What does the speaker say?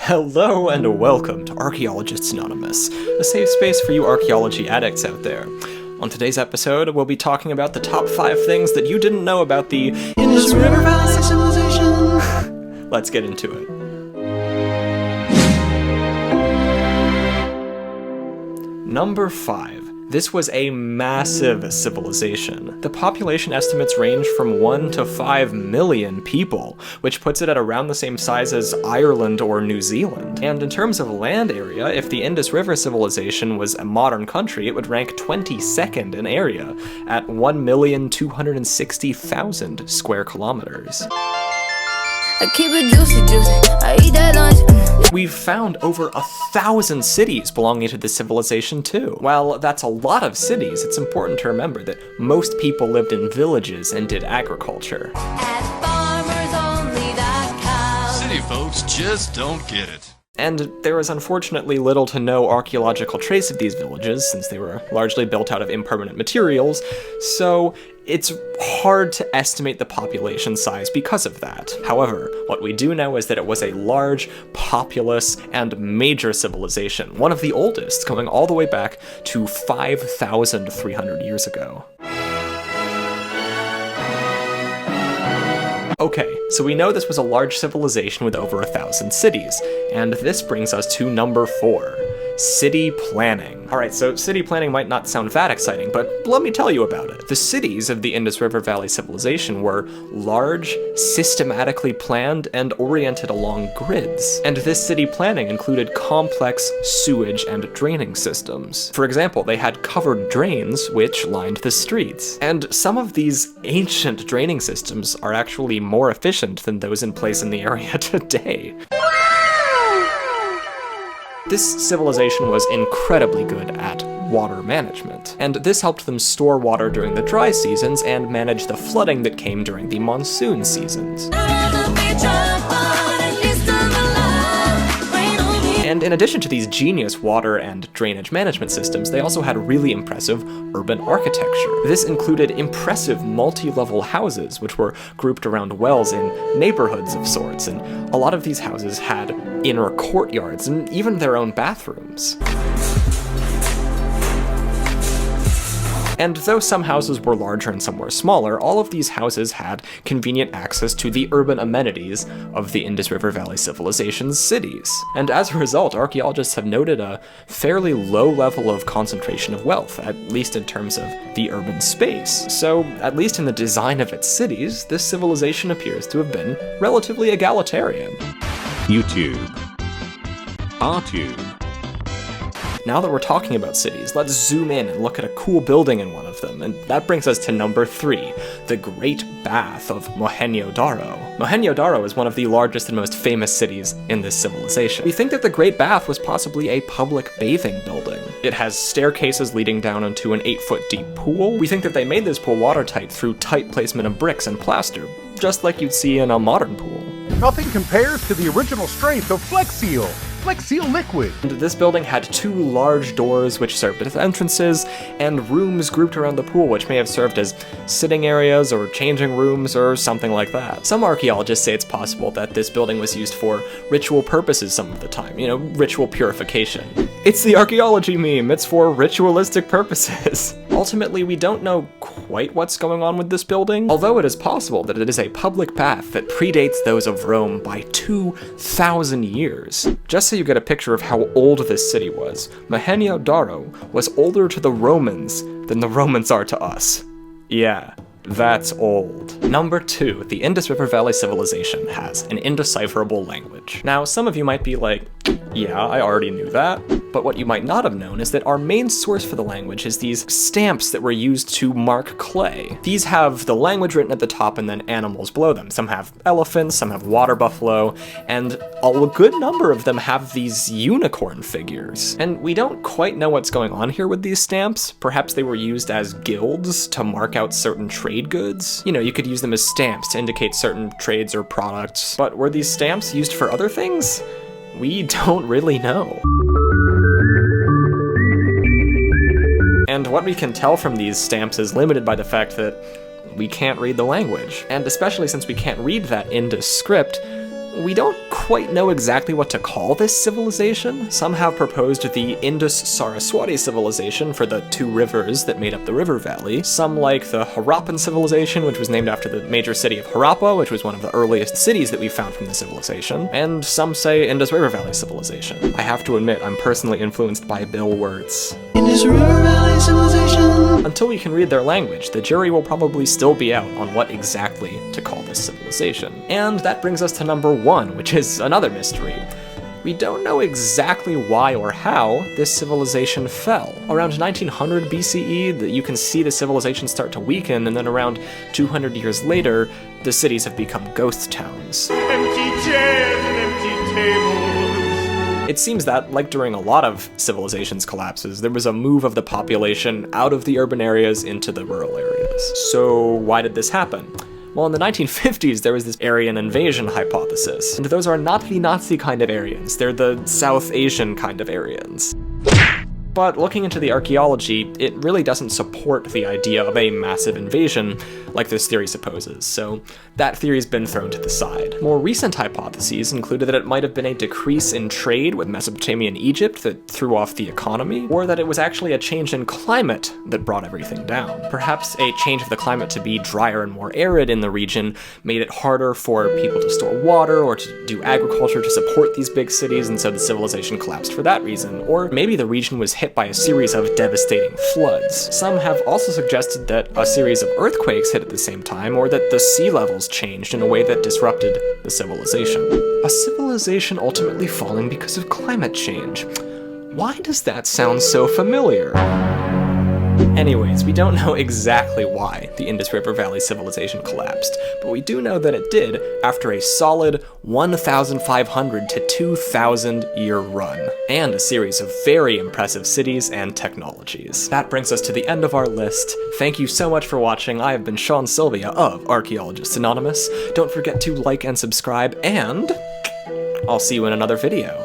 Hello and welcome to Archaeologists Anonymous, a safe space for you archaeology addicts out there. On today's episode, we'll be talking about the top 5 things that you didn't know about the Indus River Valley Civilization. Let's get into it. Number 5. This was a massive civilization. The population estimates range from 1 to 5 million people, which puts it at around the same size as Ireland or New Zealand. And in terms of land area, if the Indus River Civilization was a modern country, it would rank 22nd in area at 1,260,000 square kilometers. I keep it juicy, I eat that lunch. We've found over 1,000 cities belonging to this civilization too. While that's a lot of cities, it's important to remember that most people lived in villages and did agriculture. City folks just don't get it. And there is unfortunately little to no archaeological trace of these villages, since they were largely built out of impermanent materials, so it's hard to estimate the population size because of that. However, what we do know is that it was a large, populous, and major civilization, one of the oldest, going all the way back to 5,300 years ago. Okay, so we know this was a large civilization with over 1,000 cities, and this brings us to number 4, city planning. Alright, so city planning might not sound that exciting, but let me tell you about it. The cities of the Indus River Valley Civilization were large, systematically planned, and oriented along grids. And this city planning included complex sewage and draining systems. For example, they had covered drains which lined the streets. And some of these ancient draining systems are actually more efficient than those in place in the area today. This civilization was incredibly good at water management, and this helped them store water during the dry seasons and manage the flooding that came during the monsoon seasons. And in addition to these genius water and drainage management systems, they also had really impressive urban architecture. This included impressive multi-level houses, which were grouped around wells in neighborhoods of sorts, and a lot of these houses had inner courtyards and even their own bathrooms. And though some houses were larger and some were smaller, all of these houses had convenient access to the urban amenities of the Indus River Valley Civilization's cities. And as a result, archaeologists have noted a fairly low level of concentration of wealth, at least in terms of the urban space. So, at least in the design of its cities, this civilization appears to have been relatively egalitarian. YouTube. RTube. Now that we're talking about cities, let's zoom in and look at a cool building in one of them, and that brings us to number 3, the Great Bath of Mohenjo-Daro. Mohenjo-Daro is one of the largest and most famous cities in this civilization. We think that the Great Bath was possibly a public bathing building. It has staircases leading down into an 8-foot deep pool. We think that they made this pool watertight through tight placement of bricks and plaster, just like you'd see in a modern pool. Nothing compares to the original strength of Flex Seal liquid. And this building had 2 large doors which served as entrances, and rooms grouped around the pool which may have served as sitting areas or changing rooms or something like that. Some archaeologists say it's possible that this building was used for ritual purposes some of the time, ritual purification. It's the archaeology meme, it's for ritualistic purposes. Ultimately, we don't know quite what's going on with this building, although it is possible that it is a public bath that predates those of Rome by 2,000 years. Just so you get a picture of how old this city was, Mohenjo-Daro was older to the Romans than the Romans are to us. Yeah, that's old. Number 2, the Indus River Valley Civilization has an indecipherable language. Now, some of you might be like, yeah, I already knew that. But what you might not have known is that our main source for the language is these stamps that were used to mark clay. These have the language written at the top and then animals below them. Some have elephants, some have water buffalo, and a good number of them have these unicorn figures. And we don't quite know what's going on here with these stamps. Perhaps they were used as guilds to mark out certain trade goods. You could use them as stamps to indicate certain trades or products. But were these stamps used for other things? We don't really know. And what we can tell from these stamps is limited by the fact that we can't read the language. And especially since we can't read that Indus script, we don't quite know exactly what to call this civilization. Some have proposed the Indus-Saraswati civilization for the two rivers that made up the river valley. Some like the Harappan civilization, which was named after the major city of Harappa, which was one of the earliest cities that we found from the civilization. And some say Indus River Valley Civilization. I have to admit, I'm personally influenced by Bill Wirtz. Indus River Valley Civilization. Until we can read their language, the jury will probably still be out on what exactly to call this civilization. And that brings us to number 1, which is another mystery. We don't know exactly why or how this civilization fell. Around 1900 BCE, you can see the civilization start to weaken, and then around 200 years later, the cities have become ghost towns. Empty chairs and empty tables. It seems that, like during a lot of civilizations' collapses, there was a move of the population out of the urban areas into the rural areas. So why did this happen? Well, in the 1950s, there was this Aryan invasion hypothesis, and those are not the Nazi kind of Aryans, they're the South Asian kind of Aryans. But looking into the archaeology, it really doesn't support the idea of a massive invasion like this theory supposes, so that theory's been thrown to the side. More recent hypotheses included that it might have been a decrease in trade with Mesopotamia and Egypt that threw off the economy, or that it was actually a change in climate that brought everything down. Perhaps a change of the climate to be drier and more arid in the region made it harder for people to store water or to do agriculture to support these big cities, and so the civilization collapsed for that reason. Or maybe the region was hit by a series of devastating floods. Some have also suggested that a series of earthquakes hit at the same time, or that the sea levels changed in a way that disrupted the civilization. A civilization ultimately falling because of climate change. Why does that sound so familiar? Anyways, we don't know exactly why the Indus River Valley Civilization collapsed, but we do know that it did after a solid 1,500 to 2,000 year run, and a series of very impressive cities and technologies. That brings us to the end of our list. Thank you so much for watching. I have been Sean Silvia of Archaeologists Anonymous. Don't forget to like and subscribe, and I'll see you in another video.